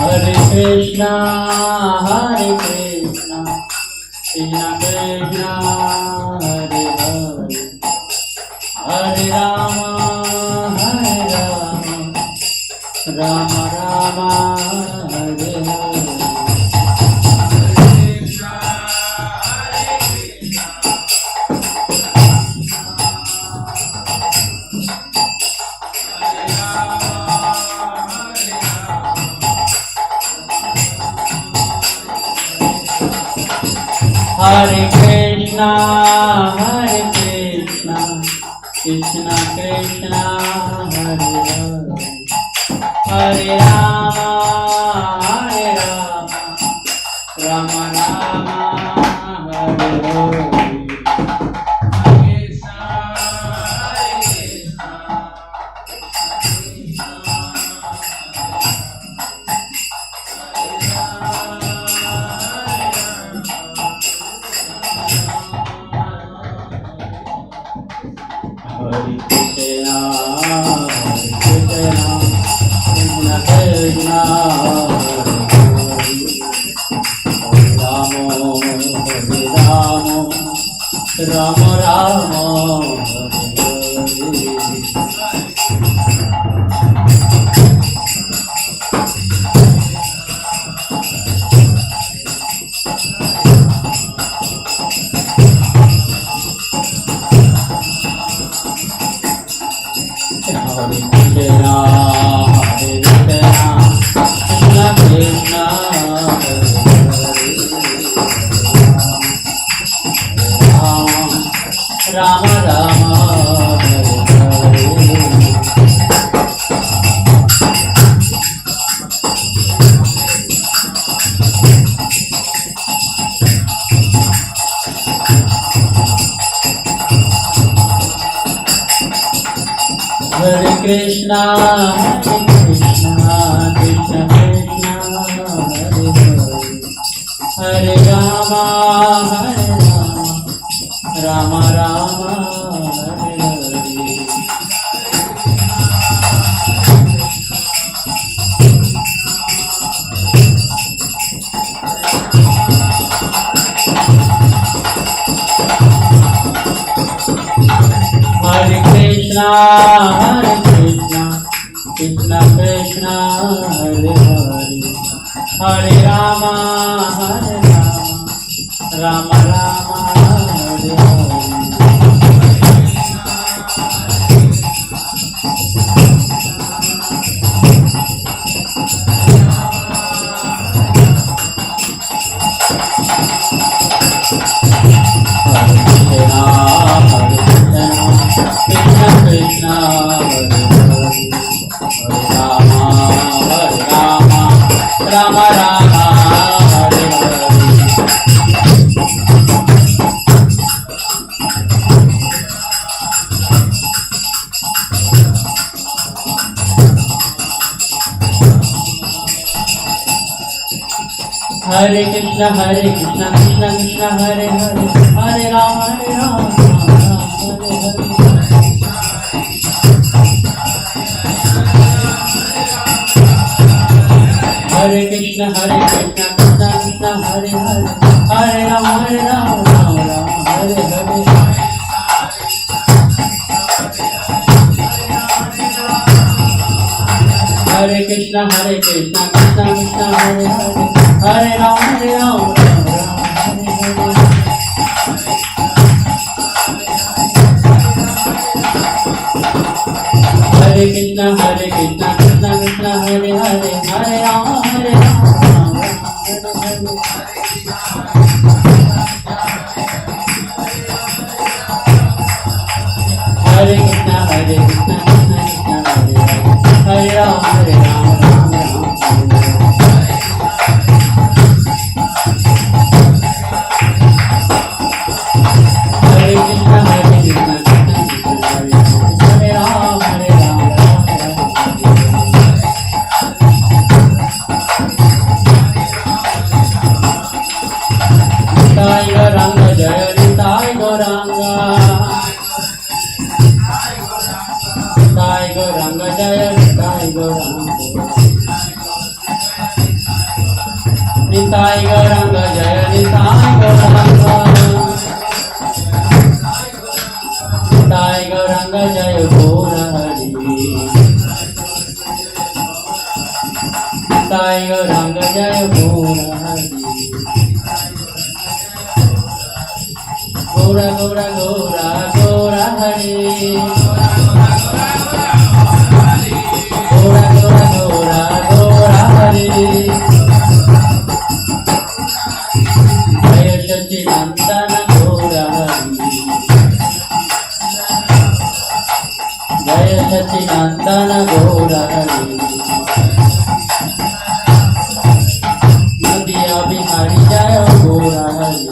Hare Krishna, Krishna Krishna, Hare Hare, Hare Rama, Rama Rama, Hare Hare. Rama Rama Krishna, Krishna Krishna, Hare Hare, Hare Rama, Rama Rama, Hare Hare. Hare Krishna, Hare Krishna, Krishna Krishna, Hare Hare, Hare Rama, Rama Rama, Hare Hare. Hare Krishna, Hare Hare Krishna Krishna Krishna Hare Hare, Hare Rama Rama Hare Hare. Hare Krishna Krishna Krishna Hare Hare, Hare Rama Rama Hare Hare. Hare Krishna Krishna Krishna Hare Hare, Hare Rama Rama Hare Hare. Hare Krishna Krishna Krishna Hare Hare, Hare Rama Hare Rama Hare Hare. Hare Krishna Krishna Krishna Hare Hare, Hare Rama Hare Rama Rama Rama Hare Hare. Hare Krishna Krishna Krishna Hare Hare, Hare Rama Hare Rama Rama Nitai Gauranga Jaya Nitai Gauranga, Nitai Gauranga Jaya Nitai Gauranga, Nitai Gauranga Jaya Nitai Gauranga, Nitai Gauranga Jaya Gaura Hari, Nitai Gauranga Jaya Gaura Hari. Gaura Gaura Gaura Gaura Hari, Gaura Gaura Gaura Gaura Hari. Jaya Satchidananda Gaura Hari, Jaya Satchidananda Gaura Hari. Nadiya Bihari Jaya Gaura Hari,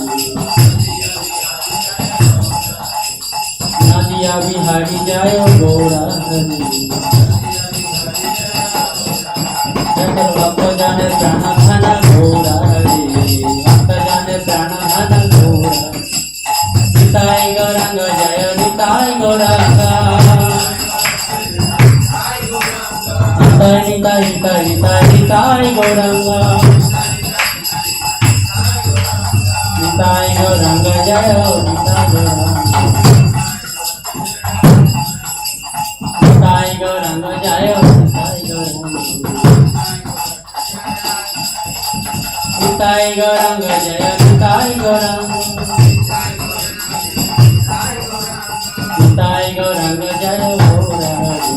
Nadiya Bihari Jaya Gaura Hari. Sakal Bhakta Jane Prana Dhana Gaura Hari, Bhakta Jane Prana Dhana Gaura. Nitai Gauranga Jaya Nitai Gauranga, Nitai Nitai Nitai Nitai Nitai Gauranga, Nitai Gauranga Jaya Nitai Gauranga, Nitai Gauranga Jaya Nitai Gauranga, Nitai Gauranga Jaya Nitai Gauranga, Nitai Gauranga Jaya Gaura Hari,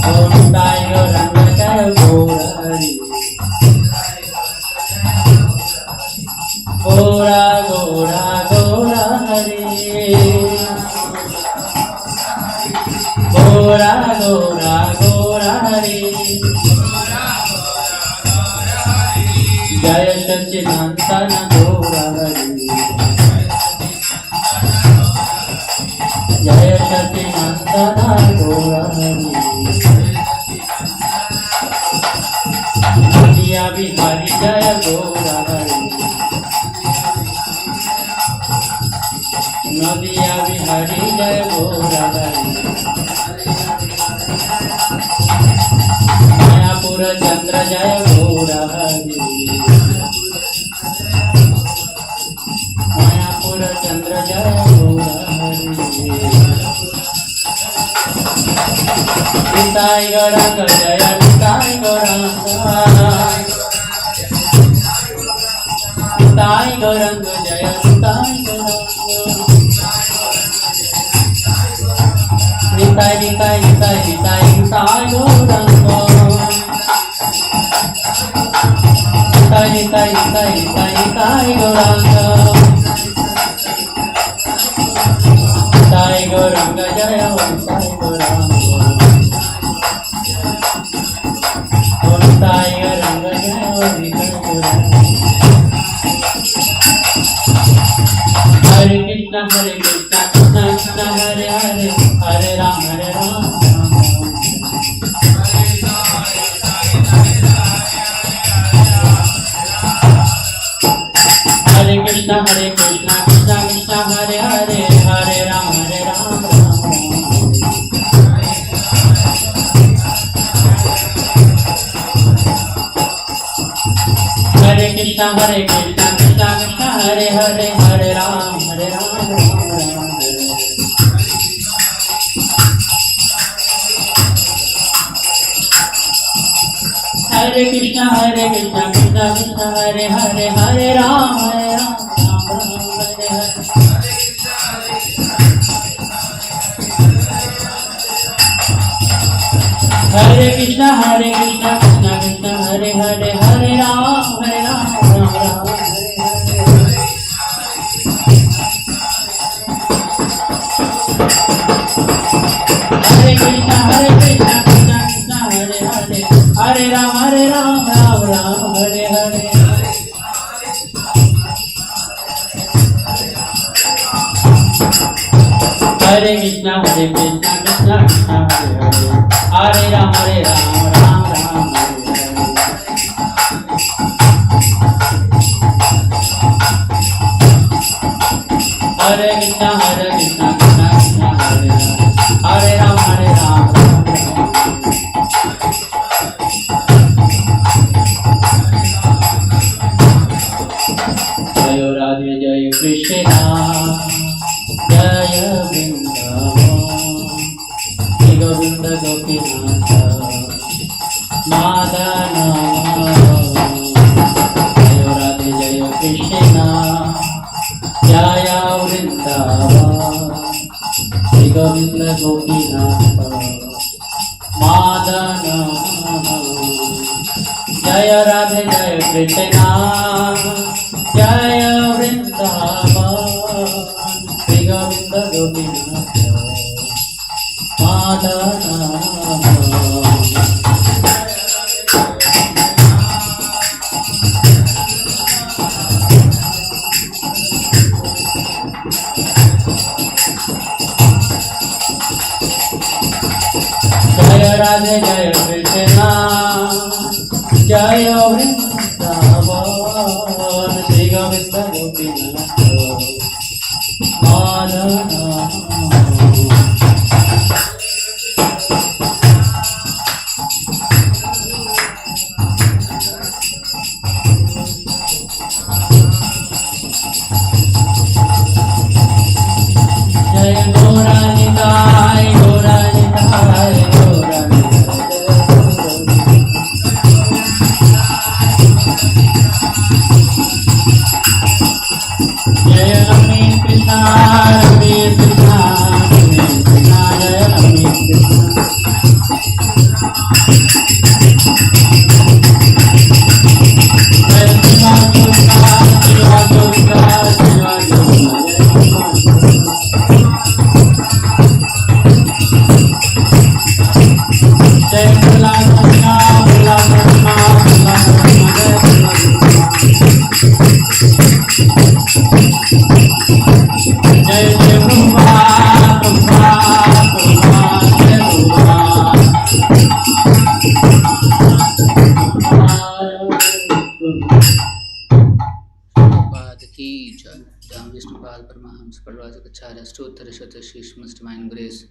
Om Nitai Gauranga Jaya Gaura Hari. Gaura Gaura Gaura Hari, Gaura Gaura Gaura Hari. Jaya Satchidananda Gaura Hari, Jaya Satchidananda Gaura Hari. Nadiya Bihari Jaya Gaura Hari, Nadiya Bihari Jaya Gaura Hari. Mayapura Chandra Jaya Gaura Hari, Mayapura Chandra Jaya Gaura Hari. Nitai Gauranga Jaya Nitai Gauranga, Nitai Gauranga Jaya Nitai Gauranga, Nitai Nitai Nitai Nitai Nitai Gauranga, Nitai Nitai Nitai Nitai Nitai Gauranga, Nitai Gauranga Jaya Nitai Gauranga, Nitai Gauranga Jaya Nitai Gauranga. Hare Krishna Krishna Krishna Hare Hare, Hare Rama Rama Rama. Hare Krishna, Krishna Krishna, Hare Hare, Hare Ram, Ram Ram. Hare Krishna, Krishna Krishna, Hare Hare, Hare Ram, Ram Ram. Hare Krishna, Krishna Krishna, Hare Hare, Hare Ram, Ram Ram, Hare Hare. Hare Krishna, Krishna Krishna, Hare Hare, Hare Ram, Ram Ram, Hare Hare. Hare Krishna, Krishna Krishna, Hare Hare, Hare Ram, Ram Ram, Hare Hare. Hare Krishna, Krishna Krishna, Hare Hare, Hare Ram, Ram Ram, Hare Hare. Hare Krishna, Krishna Krishna, Hare Hare, Hare Ram, Ram Ram. Jai Radhe Jai Krishna, Jai Vrindavan, Jai Govinda Gopinatha, Madana. Jai Radhe Jai Krishna, Jai Vrindavan, Jai Govinda Gopinatha, Madana. Jai Radhe Jai Krishna, Jai Vrindavan, Jai Govinda Gopinatha, Madana. Jai Radhe Jai Krishna, Jai Vrindavan, Jai Govinda Gopinatha, Madana. Jai Gaura Nitai, Gaura Nitai, Gaura Nitai. Jai Rami Krishna, Rami Krishna, Rami Krishna, Jai Rami Krishna. Jai Shiva Durga, Shiva Durga, Shiva Durga, Jai Bula Krishna, Bula Krishna, Bula Krishna, Jai Jai Prabhupada, Prabhupada, Prabhupada, Jai Prabhupada ki jai. Dham Vishnupal Paramahamsa Parvajakacarya Stotra Shata Shishmas Divine Grace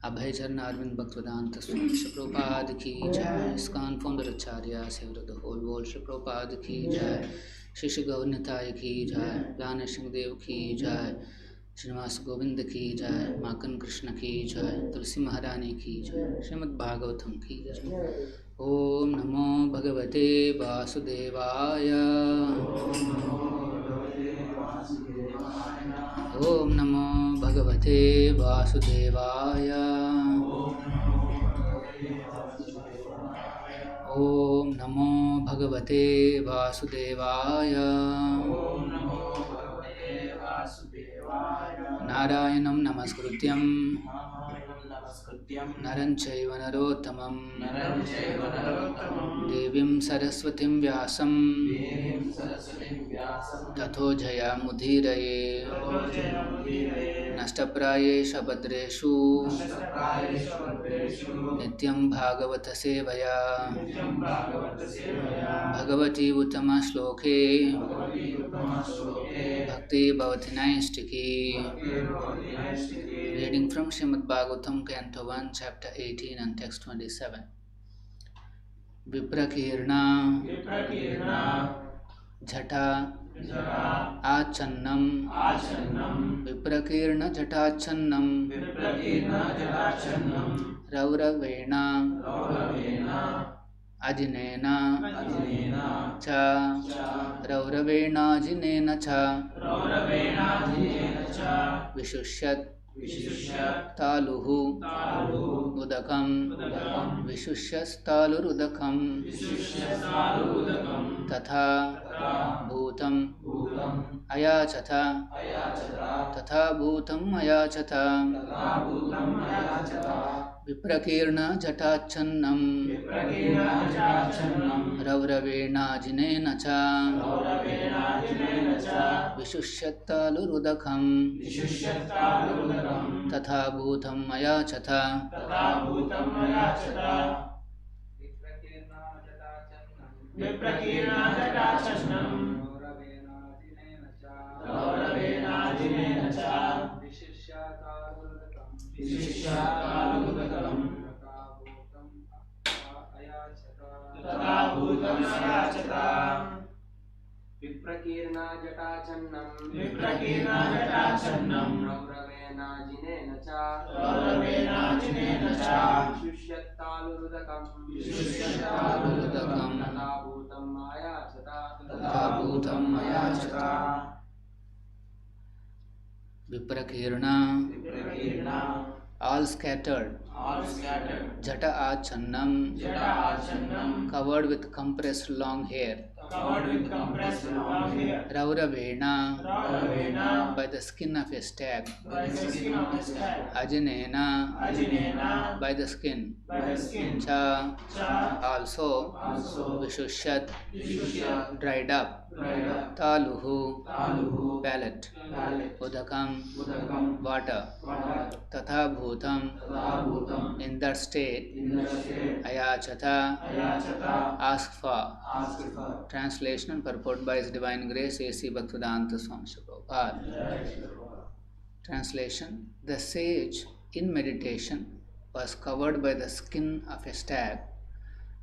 Abhay Charna Arvind Bhaktivedanta Swami Śrī Prabhupada ki jai. ISKCON founder Acharya, savior of the whole world Śrī Prabhupada ki jai. Shri Gaurnitai ki jai. Jnana Singhadev ki jai. Srinivas Govinda ki jai. Makan Krishna ki jai. Tulsi Maharani ki jai. Śrīmad-Bhagavatam ki jai. Om Namo Bhagavate Vasudevaya. Om Namo Bhagavate Vasudevaya. Om Namo Bhagavate Vasudevaya. Narayanam Namaskrutyam Naram Chaiva Narottamam Devim Saraswatim Vyasam Tato Jayamudhiraye Nashtaprayesha Bhadreshu Nityam Bhagavata Sevaya Bhagavati Uttama Shloke Bhakti Bhavati Naistiki. Reading from Śrīmad-Bhagavatam, Canto 1, Chapter 18 and Text 27. Viprakirna Jhata Achannam Viprakirna Jhatachannam Rauravena Ajinena Cha Rauravena Ajinena Cha Vishusyat Taluhu Udakam Vishusyas Talurudakam Tatha Bhutam Ayachata Tatha Bhutam Ayachata Viprakirna Jhatachannam Rauravena Jinena Cha Vishushyatalurudakam Tatha Bhutam Ayachata Viprakirna Jhatachannam Rauravena Jinena Cha Vishushyatalurudakam Tatha Bhutam Ayachata Viprakirna Jhatachannam Rauravena Jinena Cha Vishushyatalurudakam Tatha Bhutam Ayachata Viprakirna all scattered Jhata Achannam covered with compressed long hair Rauravena by the skin of a stag Ajinena by the skin Cha also Vishusyat dried up Taluhu palate Udakam water Tatha Bhutam in that state Ayachata ask for. Translation and purport by His Divine Grace A.C. Bhaktivedanta Swami Prabhupada. Translation: the sage in meditation was covered by the skin of a stag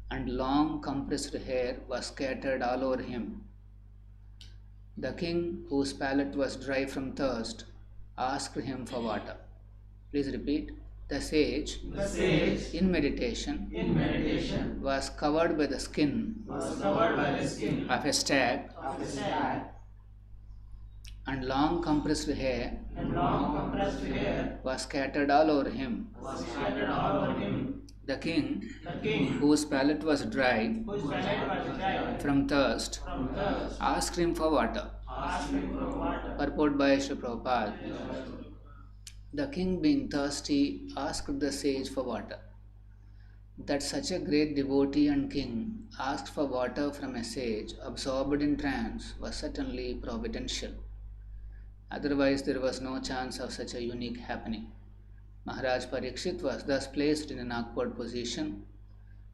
and long compressed hair was scattered all over him. The king, whose palate was dry from thirst, asked him for water. Please repeat. The sage in meditation was covered by the skin of a stag and long compressed hair was scattered all over him. The king, whose palate was dry from thirst, asked him for water. Purport by Srila Prabhupada. The king, being thirsty, asked the sage for water. That such a great devotee and king asked for water from a sage absorbed in trance was certainly providential. Otherwise, there was no chance of such a unique happening. Maharaj Parikshit was thus placed in an awkward position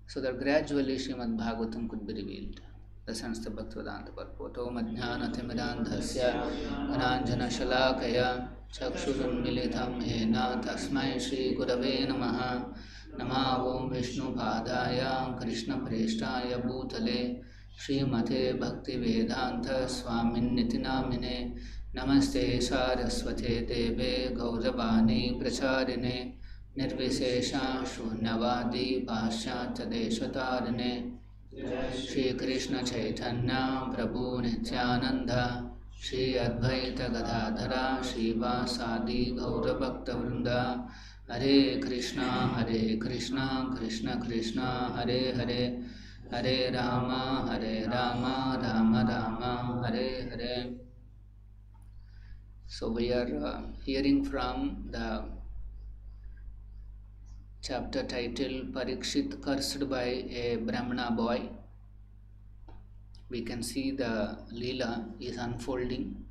so that gradually śrīmad-Bhagavatam could be revealed. The Sanstha Bhaktivedanta Purport. Om Ajnanathimidandhasya Ananjana Shalakaya Chakshurunmilitam Yena Tasmai Shri Gurave Namaha Nama Om Vishnu Padaya Krishna Preshtaya Bhutale Srimate Bhaktivedanta Swaminiti Namine Namaste Saraswate Deve Gauravani Pracharine Nirvishesha Shunyavadi Bhashyata Deshatarine Shri Krishna Chaitanya Prabhu Nityananda Shri Advaita Gadadhara Shri Vasadi Gaura Bhakta Vrinda Hare Krishna Krishna Krishna Hare Hare Hare Rama Rama Rama Hare Hare. So we are hearing from the chapter titled Parikshit cursed by a Brahmana boy. We can see the Leela is unfolding.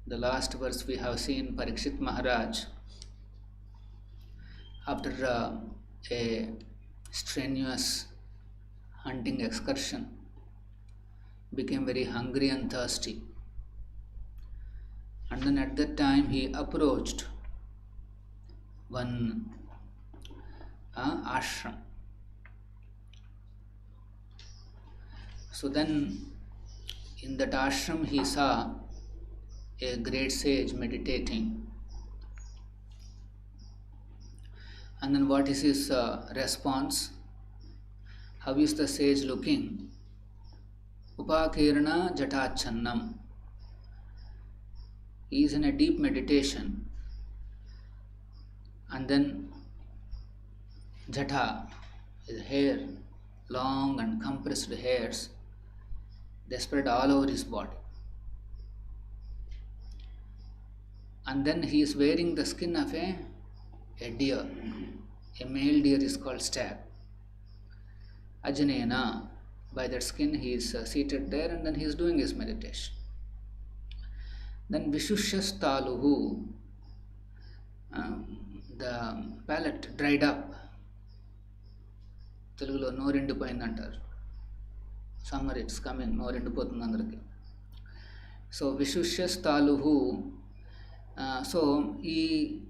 The last verse we have seen Parikshit Maharaj, after a strenuous hunting excursion, became very hungry and thirsty. And then at that time he approached one ashram. So then in that ashram he saw a great sage meditating. And then what is his response? How is the sage looking? Upakirana jatachannam. He is in a deep meditation. And then jata, his hair, long and compressed hairs, they spread all over his body. And then he is wearing the skin of a deer. A male deer is called stag. Ajnena. By that skin he is seated there, and then he is doing his meditation. Then Vishushas taluhu, the palate dried up. Telugulo norindipoyindi antaru. Summer it's coming, norindipotundi andariki. So Vishushas taluhu, so he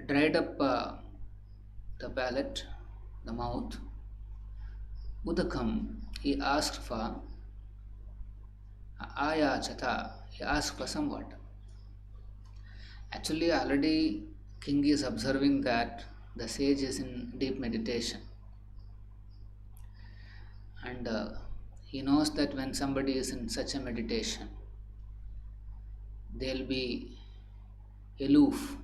dried up the palate, the mouth. Udakam, he asked for ayachata, he asked for some water. Actually already king is observing that the sage is in deep meditation. And he knows that when somebody is in such a meditation, they'll be aloof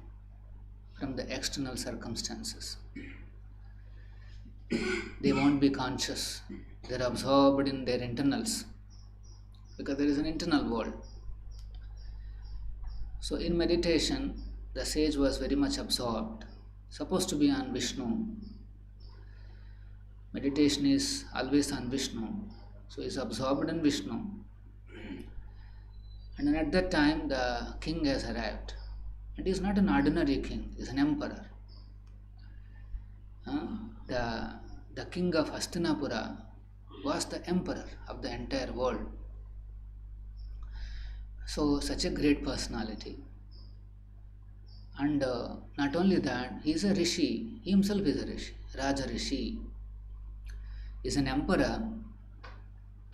from the external circumstances. They won't be conscious. They're absorbed in their internals because there is an internal world. So in meditation, the sage was very much absorbed, supposed to be on Vishnu. Meditation is always on Vishnu. So he is absorbed in Vishnu. And then at that time, the king has arrived. And he is not an ordinary king, he is an emperor. The king of Hastinapura was the emperor of the entire world. So such a great personality. And not only that, he is a rishi. He himself is a rishi, Raja Rishi. He is an emperor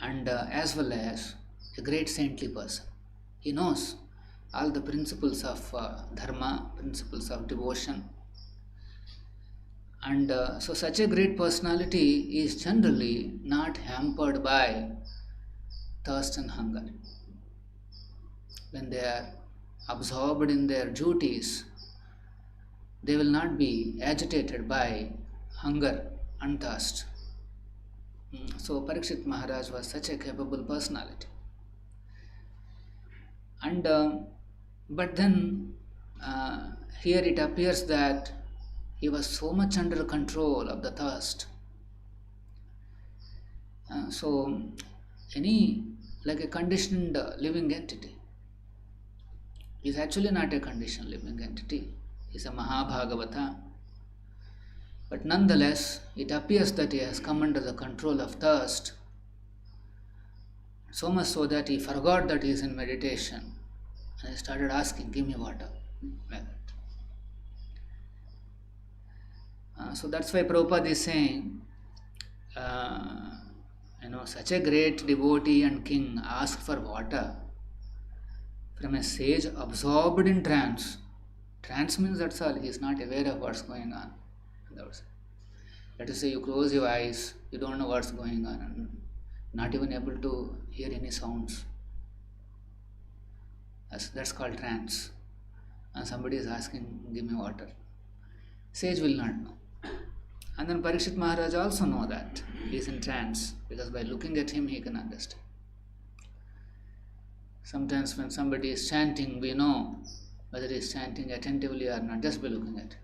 and as well as a great saintly person. He knows all the principles of dharma, principles of devotion. And so such a great personality is generally not hampered by thirst and hunger. When they are absorbed in their duties, they will not be agitated by hunger and thirst. So Parikshit Maharaj was such a capable personality. And but then here it appears that he was so much under control of the thirst. So like a conditioned living entity. He is actually not a conditioned living entity. He is a Mahabhagavata. But nonetheless, it appears that he has come under the control of thirst, so much so that he forgot that he is in meditation. And he started asking, give me water. Like that. So that's why Prabhupada is saying, such a great devotee and king asked for water from a sage absorbed in trance. Trance means that's all, he is not aware of what's going on. Let us say you close your eyes, you don't know what's going on, and not even able to hear any sounds. That's called trance. And somebody is asking, give me water. Sage will not know. And then Parikshit Maharaj also know that he is in trance, because by looking at him he can understand. Sometimes when somebody is chanting, we know whether he is chanting attentively or not, just by looking at him.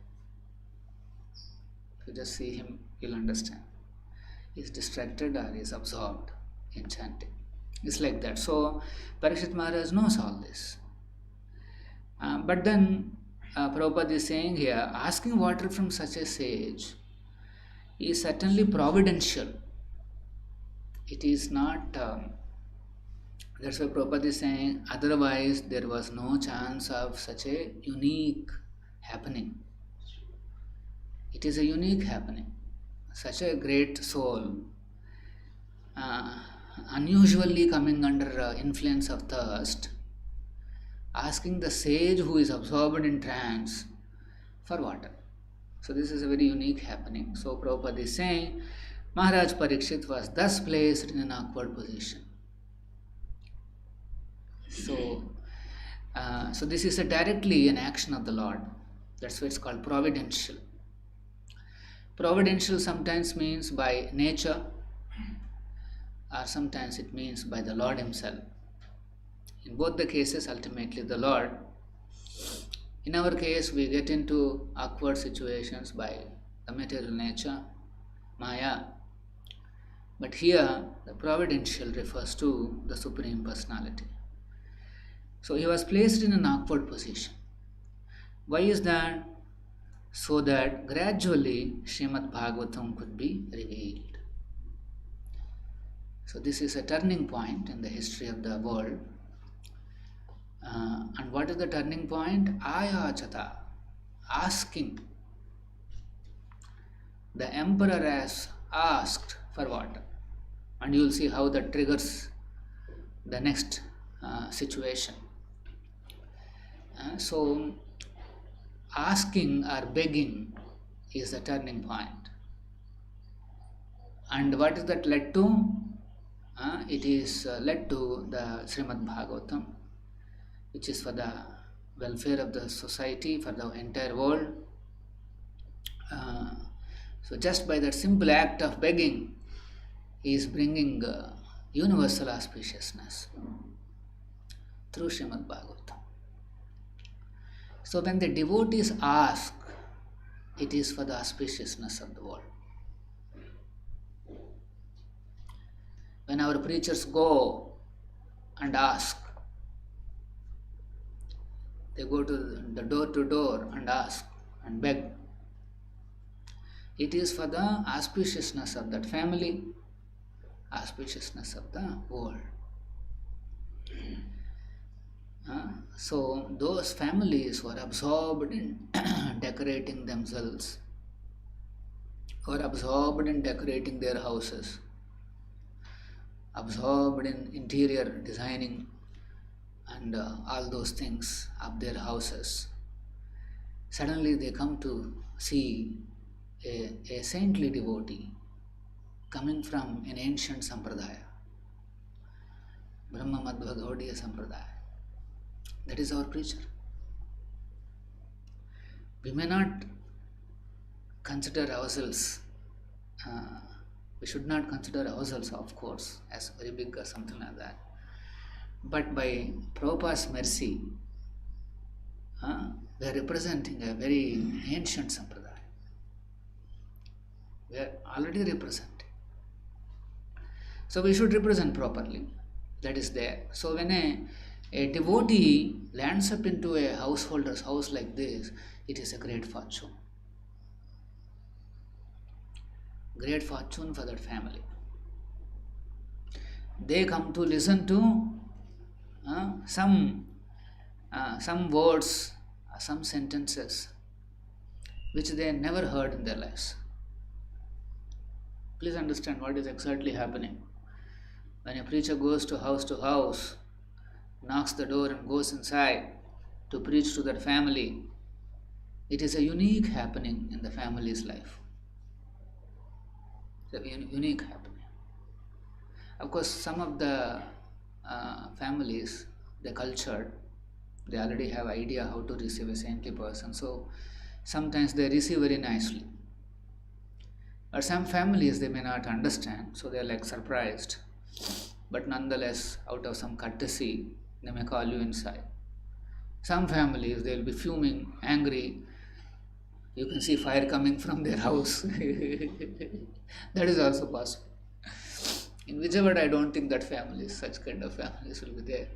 If you just see him, you'll understand. He is distracted or he is absorbed in chanting. It's like that. So Parikshit Maharaj knows all this. But then Prabhupada is saying here, asking water from such a sage is certainly providential. It is not That's why Prabhupada is saying, otherwise there was no chance of such a unique happening. It is a unique happening. Such a great soul, unusually coming under influence of thirst, asking the sage who is absorbed in trance for water. So this is a very unique happening. So Prabhupada is saying, Maharaj Parikshit was thus placed in an awkward position. So this is directly an action of the Lord. That's why it's called providential. Providential sometimes means by nature, or sometimes it means by the Lord Himself. In both the cases, ultimately the Lord. In our case, we get into awkward situations by the material nature, Maya. But here, the providential refers to the Supreme Personality. So he was placed in an awkward position. Why is that? So that gradually śrīmad-Bhagavatam could be revealed. So this is a turning point in the history of the world. And what is the turning point? Ayachata, asking. The emperor has asked for water. And you will see how that triggers the next situation. So asking or begging is the turning point. And what is that led to? It is led to the śrīmad-Bhagavatam, which is for the welfare of the society, for the entire world. So just by that simple act of begging, he is bringing universal auspiciousness through śrīmad-Bhagavatam. So when the devotees ask, it is for the auspiciousness of the world. When our preachers go and ask, they go to door and ask and beg, it is for the auspiciousness of that family, auspiciousness of the world. So those families who are absorbed in decorating themselves, who are absorbed in decorating their houses, absorbed in interior designing and all those things of their houses, suddenly they come to see a saintly devotee coming from an ancient sampradaya, Brahma Madhva Gaudiya sampradaya. That is our preacher. We may not consider ourselves, we should not consider ourselves, of course, as very big or something like that. But by Prabhupada's mercy, we are representing a very ancient sampradaya. We are already representing. So we should represent properly. That is there. So when a devotee lands up into a householder's house like this, it is a great fortune. Great fortune for that family. They come to listen to some words, some sentences which they never heard in their lives. Please understand what is exactly happening. When a preacher goes to house, knocks the door and goes inside to preach to that family, it is a unique happening in the family's life. It's a unique happening. Of course, some of the families, they're cultured, they already have idea how to receive a saintly person, so sometimes they receive very nicely. But some families, they may not understand, so they're like surprised. But nonetheless, out of some courtesy, they may call you inside. Some families, they'll be fuming, angry. You can see fire coming from their house. That is also possible. In Vijayawada, I don't think that families, such kind of families will be there,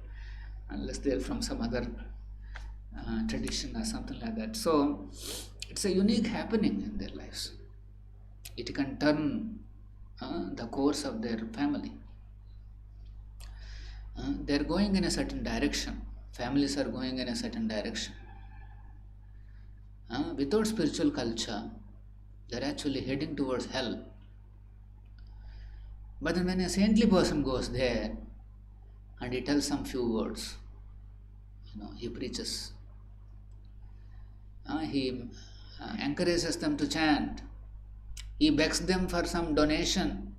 unless they're from some other tradition or something like that. So, it's a unique happening in their lives. It can turn the course of their family. They are going in a certain direction. Families are going in a certain direction. Without spiritual culture, they are actually heading towards hell. But then when a saintly person goes there and he tells some few words, he preaches, he encourages them to chant, he begs them for some donation.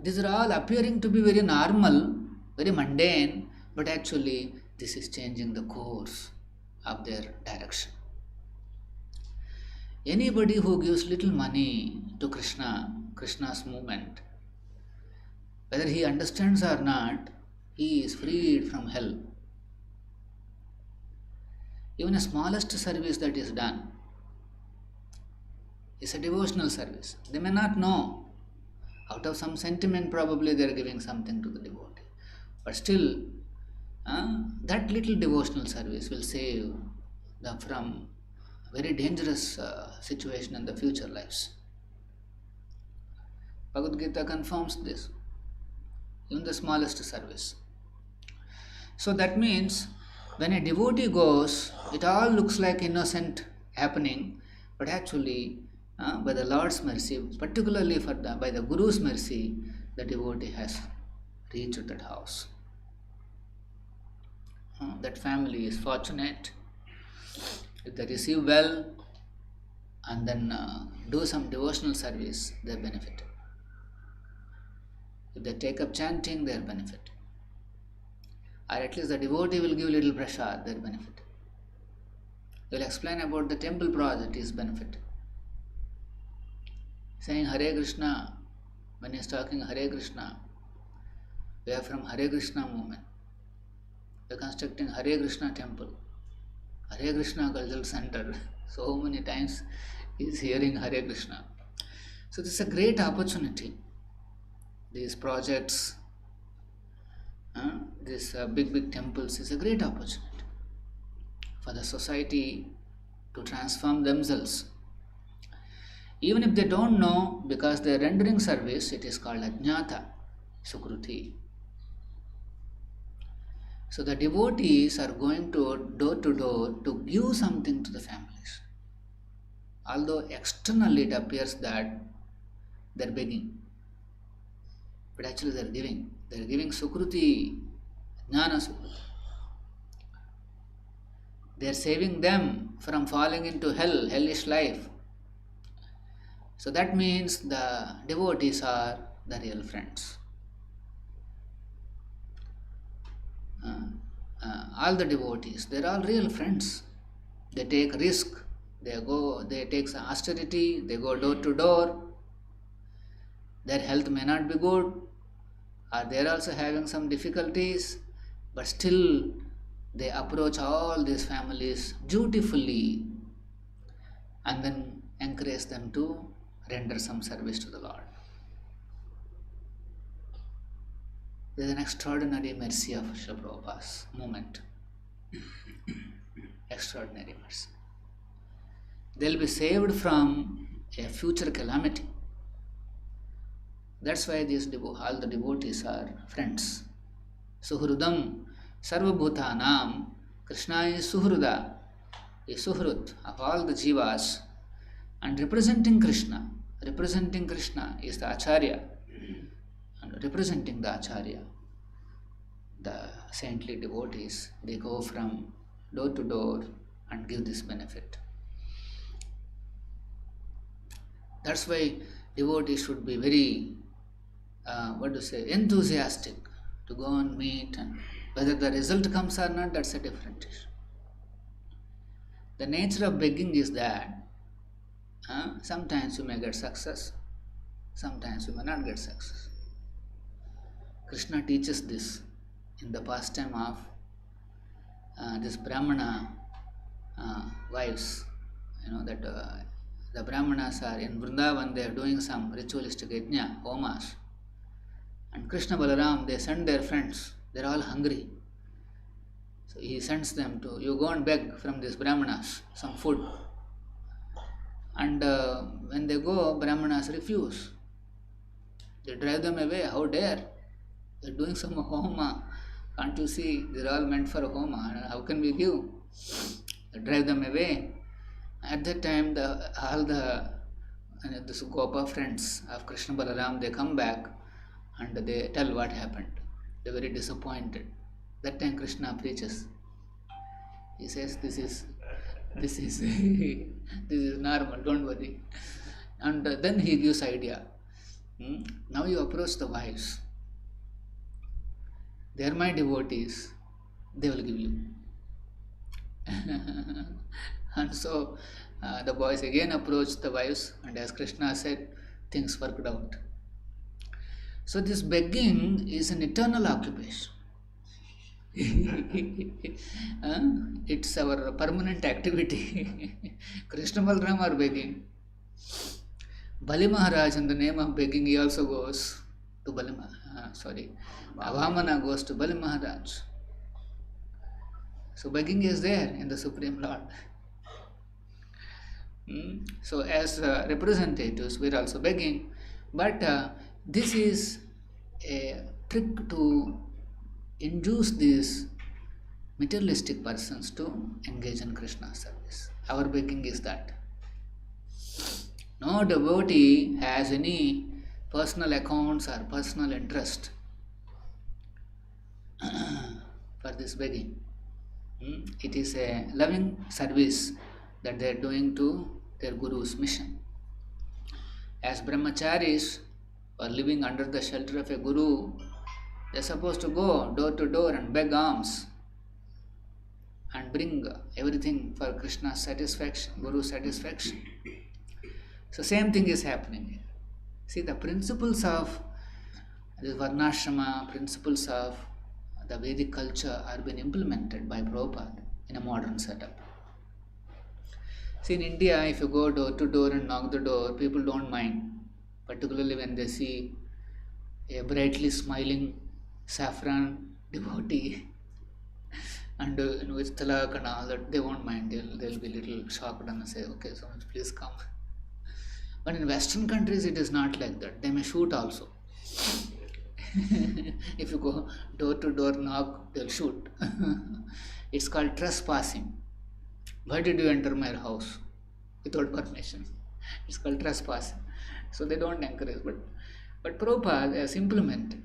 These are all appearing to be very normal, very mundane, but actually this is changing the course of their direction. Anybody who gives little money to Krishna's movement, whether he understands or not, he is freed from hell. Even the smallest service that is done is a devotional service. They may not know. Out of some sentiment, probably they are giving something to the devotee. But still, that little devotional service will save them from a very dangerous situation in the future lives. Bhagavad Gita confirms this. Even the smallest service. So that means when a devotee goes, it all looks like innocent happening, but actually by the Lord's mercy, particularly by the Guru's mercy, the devotee has reached that house. That family is fortunate. If they receive well and then do some devotional service, they benefit. If they take up chanting, their benefit. Or at least the devotee will give little prasad, their benefit. They will explain about the temple project, his benefit. Saying Hare Krishna, when he is talking Hare Krishna, we are from Hare Krishna movement. We are constructing Hare Krishna temple, Hare Krishna Cultural Center. So many times he is hearing Hare Krishna. So this is a great opportunity. These projects, these big temples is a great opportunity for the society to transform themselves. Even if they don't know, because they are rendering service, it is called ajnata, sukruti. So the devotees are going to door to give something to the families. Although externally it appears that they are begging, but actually they are giving. They are giving sukruti, jnana sukruti. They are saving them from falling into hellish life. So that means the devotees are the real friends. All the devotees, they are all real friends. They take risk, they take some austerity, they go door to door. Their health may not be good, or they are also having some difficulties, but still they approach all these families dutifully and then encourage them to render some service to the Lord. There is an extraordinary mercy of Srila Prabhupada's movement. Extraordinary mercy. They will be saved from a future calamity. That's why all the devotees are friends. Suhrudam sarvabhutanam, Krishna is Suhruda, a Suhrut of all the jivas, and representing Krishna is the Acharya, and representing the Acharya, the saintly devotees, they go from door to door and give this benefit. That's why devotees should be very, enthusiastic to go and meet, and whether the result comes or not, that's a different issue. The nature of begging is that sometimes you may get success, sometimes you may not get success. Krishna teaches this in the pastime of this Brahmana wives. That the Brahmanas are in Vrindavan, they are doing some ritualistic yajna, homas. And Krishna Balaram, they send their friends, they are all hungry. So he sends them to, you go and beg from these Brahmanas some food. And when they go, Brahmanas refuse. They drive them away, how dare? They're doing some homa. Can't you see? They're all meant for a homa. How can we give? Drive them away. At that time, all the this Gopa friends of Krishna Balaram, they come back and they tell what happened. They're very disappointed. That time Krishna preaches. He says, this is this is normal, don't worry. And then he gives idea. Now you approach the wives. They are my devotees. They will give you. And so the boys again approached the wives, and as Krishna said, things worked out. So this begging is an eternal occupation. It's our permanent activity. Krishna Balaram are begging. Bali Maharaj, in the name of begging, he also goes to Bali Vamana goes to Bali Maharaj. So begging is there in the Supreme Lord. So as representatives, we are also begging. But this is a trick to induce these materialistic persons to engage in Krishna service. Our begging is that. No devotee has any personal accounts or personal interest for this begging. It is a loving service that they are doing to their Guru's mission. As brahmacharis or living under the shelter of a Guru, they are supposed to go door to door and beg alms and bring everything for Krishna's satisfaction, Guru's satisfaction. So same thing is happening here. See, the principles of the Varnashrama, principles of the Vedic culture are being implemented by Prabhupada in a modern setup. See, in India, if you go door to door and knock the door, people don't mind, particularly when they see a brightly smiling saffron devotee and with talak and all that, they won't mind. They'll be a little shocked and say, okay, so much, please come. But in Western countries, it is not like that. They may shoot also. If you go door to door knock, they'll shoot. It's called trespassing. Why did you enter my house without permission? It's called trespassing. So they don't encourage. But Prabhupada has implemented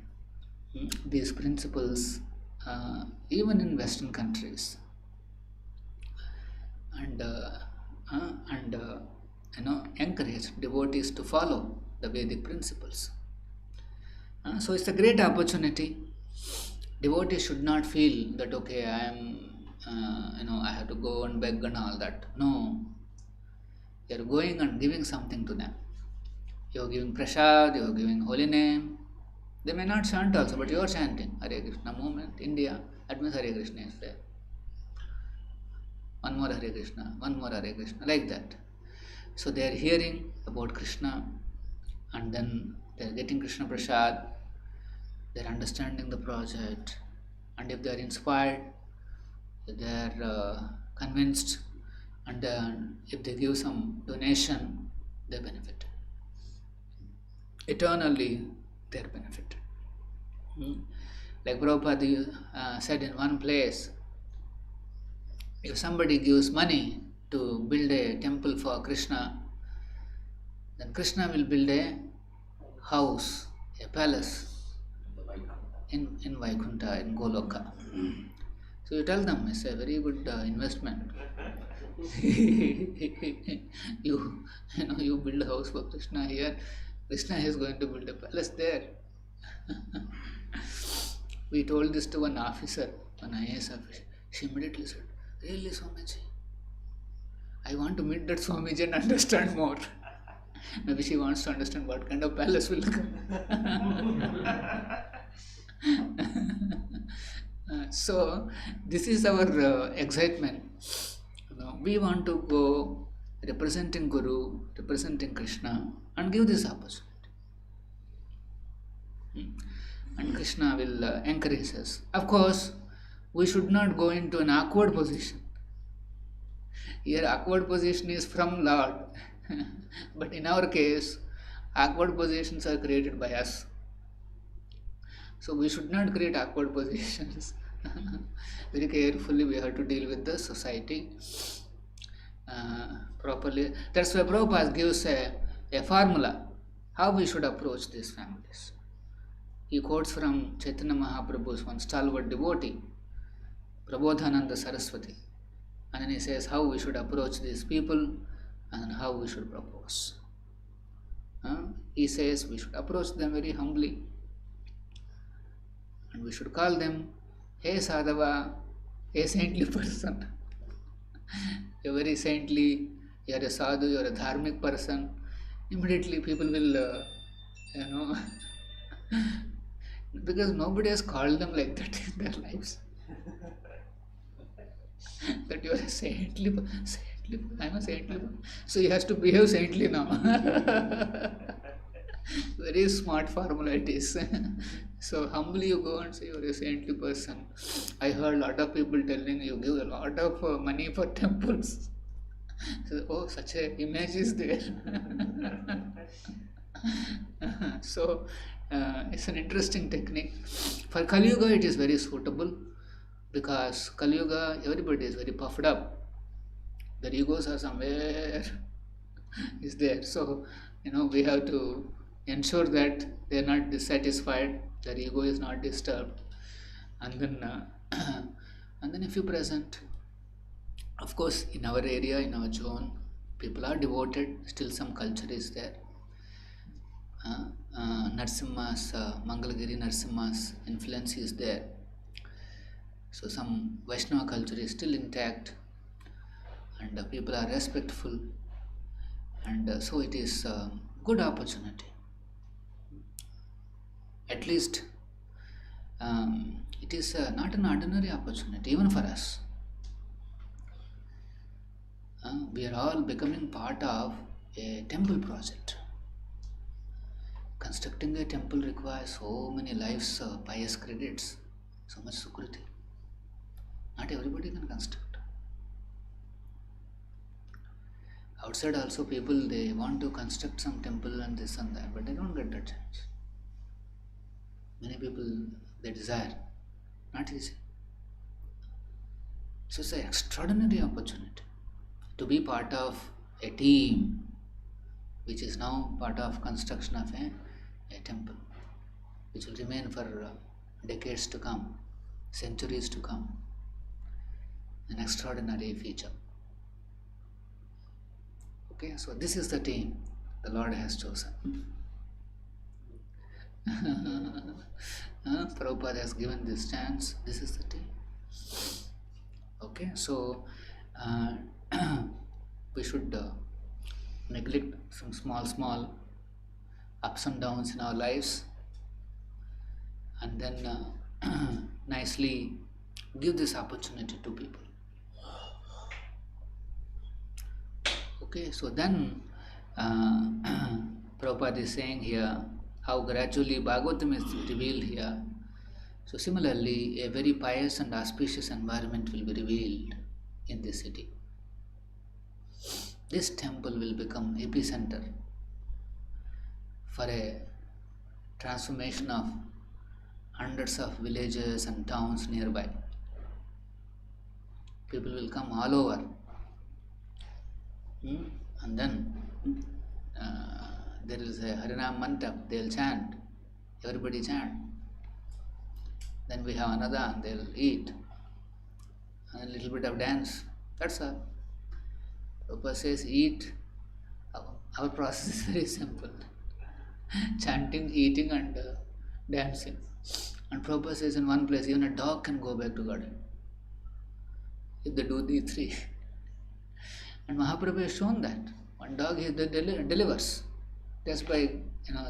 these principles even in Western countries, and encourage devotees to follow the Vedic principles. So it's a great opportunity. Devotees should not feel that okay, I am, I have to go and beg and all that. No, you are going and giving something to them. You are giving prasad, you are giving holy name. They may not chant also, but you are chanting Hare Krishna movement. India, that means Hare Krishna is there. One more Hare Krishna, one more Hare Krishna, like that. So they are hearing about Krishna, and then they are getting Krishna prasad. They are understanding the project, and if they are inspired, if they are convinced, and if they give some donation, they benefit. Eternally, they are benefited. Like Prabhupada said in one place, if somebody gives money to build a temple for Krishna, then Krishna will build a house, a palace in Vaikuntha, in Goloka. So you tell them it's a very good investment. You build a house for Krishna here. Krishna is going to build a palace there. We told this to one officer, an IAS officer. She immediately said, "Really, Swamiji? I want to meet that Swamiji and understand more." Maybe she wants to understand what kind of palace will come. So this is our excitement. We want to go representing Guru, representing Krishna, and give this opportunity. And Krishna will encourage us. Of course, we should not go into an awkward position. Here, awkward position is from Lord. But in our case, awkward positions are created by us. So we should not create awkward positions. Very carefully we have to deal with the society properly. That's why Prabhupada gives a formula how we should approach these families. He quotes from Chaitanya Mahaprabhu's one stalwart devotee, Prabodhananda Saraswati. And then he says how we should approach these people and how we should propose. He says we should approach them very humbly. And we should call them, hey Sadhava, a saintly person. You're very saintly, you're a sadhu, you're a dharmic person. Immediately people will, because nobody has called them like that in their lives. That you are a saintly, I'm a saintly. So he has to behave saintly now. Very smart formula it is. So humbly you go and say you are a saintly person. I heard a lot of people telling you give a lot of money for temples. So, oh, such a image is there. So it's an interesting technique. For Kali Yuga it is very suitable because Kali Yuga everybody is very puffed up. Their egos are somewhere is there. So we have to ensure that they are not dissatisfied, their ego is not disturbed, and then if you present, of course in our area, in our zone, people are devoted, still some culture is there. Narsimha's, Mangalagiri Narsimha's influence is there. So some Vaishnava culture is still intact and people are respectful, and so it is a good opportunity. At least it is not an ordinary opportunity even for us. We are all becoming part of a temple project. Constructing a temple requires so many lives, pious credits, so much sukriti. Not everybody can construct. Outside also people, they want to construct some temple and this and that, but they don't get that chance. Many people, they desire, not easy. So it's an extraordinary opportunity to be part of a team which is now part of construction of a temple, which will remain for decades to come, centuries to come. An extraordinary feature. Okay, so this is the team the Lord has chosen. Prabhupada has given this chance. This is the team. Okay, so we should neglect some small ups and downs in our lives, and then nicely give this opportunity to people. Okay, so then Prabhupada is saying here how gradually Bhagavatam is revealed here. So similarly, a very pious and auspicious environment will be revealed in this city. This temple will become epicenter for a transformation of hundreds of villages and towns nearby. People will come all over. And then there is a Harinam Mantap, they'll chant, everybody chant. Then we have Anadan, they'll eat, and a little bit of dance, that's all. Prabhupada says eat, our process is very simple. Chanting, eating and dancing. And Prabhupada says in one place, even a dog can go back to God if they do these three. And Mahaprabhu has shown that. One dog he delivers just by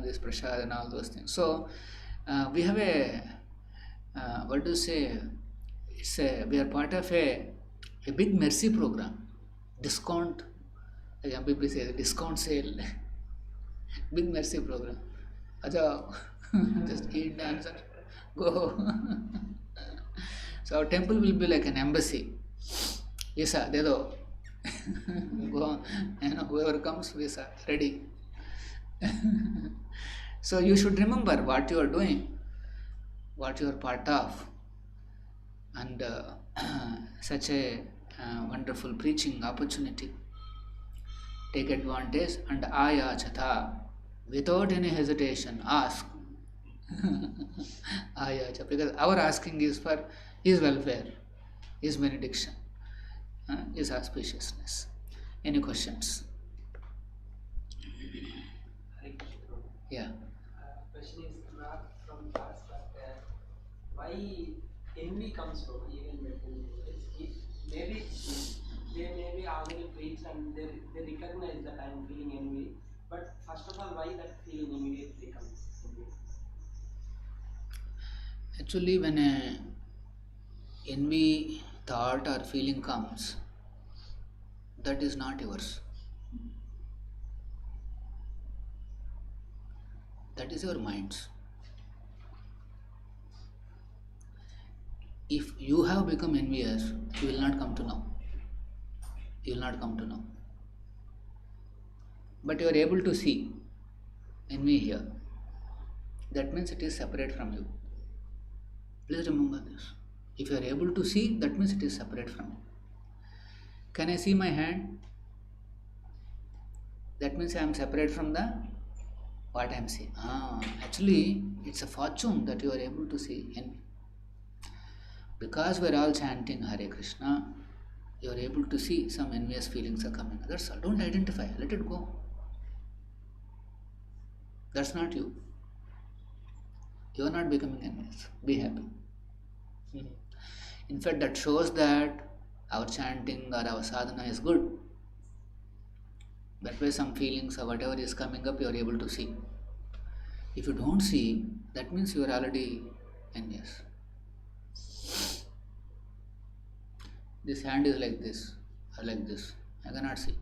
this prasad and all those things. So we have a we are part of a big mercy program. Discount, like MPP says, discount sale. Big mercy program. Ajao, just eat, dance, and go. So our temple will be like an embassy. Visa, de do. Go, whoever comes, visa, ready. So you should remember what you are doing. what you are part of, and such a wonderful preaching opportunity. Take advantage and ayachata, without any hesitation, ask. Ayacha, because our asking is for his welfare, his benediction, his auspiciousness. Any questions? Yeah. Question is not from us, but why envy comes from even maybe they may be already preached and they recognize that I am feeling envy. But first of all, why that feeling immediately comes? Actually, when a envy thought or feeling comes, that is not yours. That is your mind's. If you have become envious, you will not come to know. You will not come to know. But you are able to see envy here. That means it is separate from you. Please remember this. If you are able to see, that means it is separate from you. Can I see my hand? That means I am separate from the what I am seeing. Actually, it's a fortune that you are able to see envy. Because we are all chanting Hare Krishna, you are able to see some envious feelings are coming. That's all. Don't identify. Let it go. That's not you. You are not becoming envious. Be happy. In fact, that shows that our chanting or our sadhana is good. That way some feelings or whatever is coming up, you are able to see. If you don't see, that means you are already envious. This hand is like this or like this. I cannot see.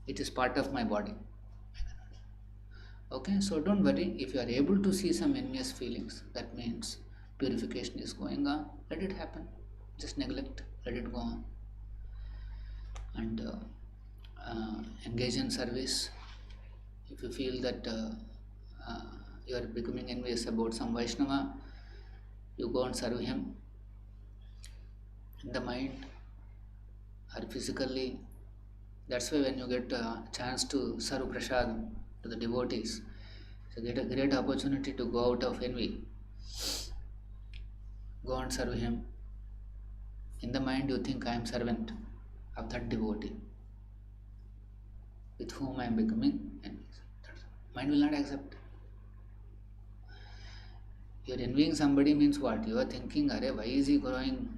It is part of my body. Okay, so don't worry. If you are able to see some envious feelings, that means purification is going on. Let it happen. Just neglect. Let it go on. And engage in service. If you feel that you are becoming envious about some Vaishnava, you go and serve him in the mind or physically. That's why when you get a chance to serve prasad to the devotees, so get a great opportunity to go out of envy. Go and serve him. In the mind you think, I am servant of that devotee with whom I am becoming envious. Mind will not accept. You are envying somebody means what? You are thinking, why is he growing?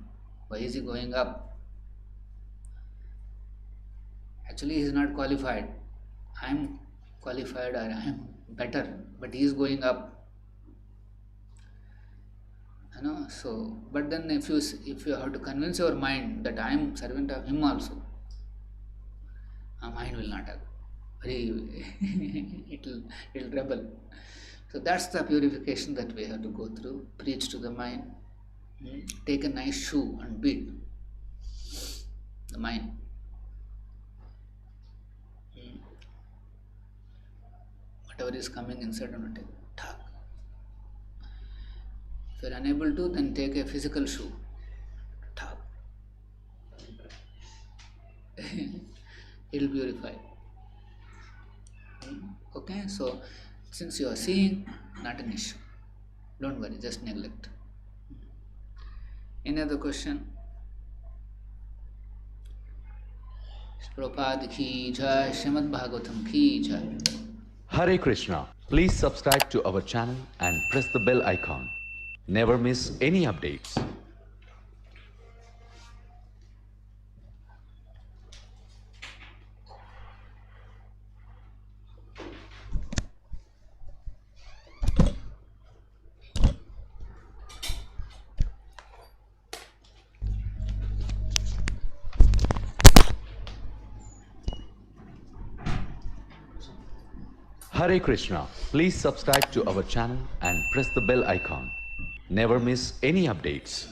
Why is he going up? Actually, he is not qualified. I am qualified or I am better, but he is going up. So, but then if you have to convince your mind that I am servant of him also, mind will not have. It will rebel. So that's the purification that we have to go through. Preach to the mind. Take a nice shoe and beat the mind. Whatever is coming inside, and take talk. If you are unable to, then take a physical shoe. Talk. It will purify. Okay, so since you are seeing, not an issue. Don't worry, just neglect. Any other question? Prabhupada ki jai, śrīmad-Bhagavatam ki jai. Hare Krishna. Please subscribe to our channel and press the bell icon. Never miss any updates. Hare Krishna. Please subscribe to our channel and press the bell icon. Never miss any updates.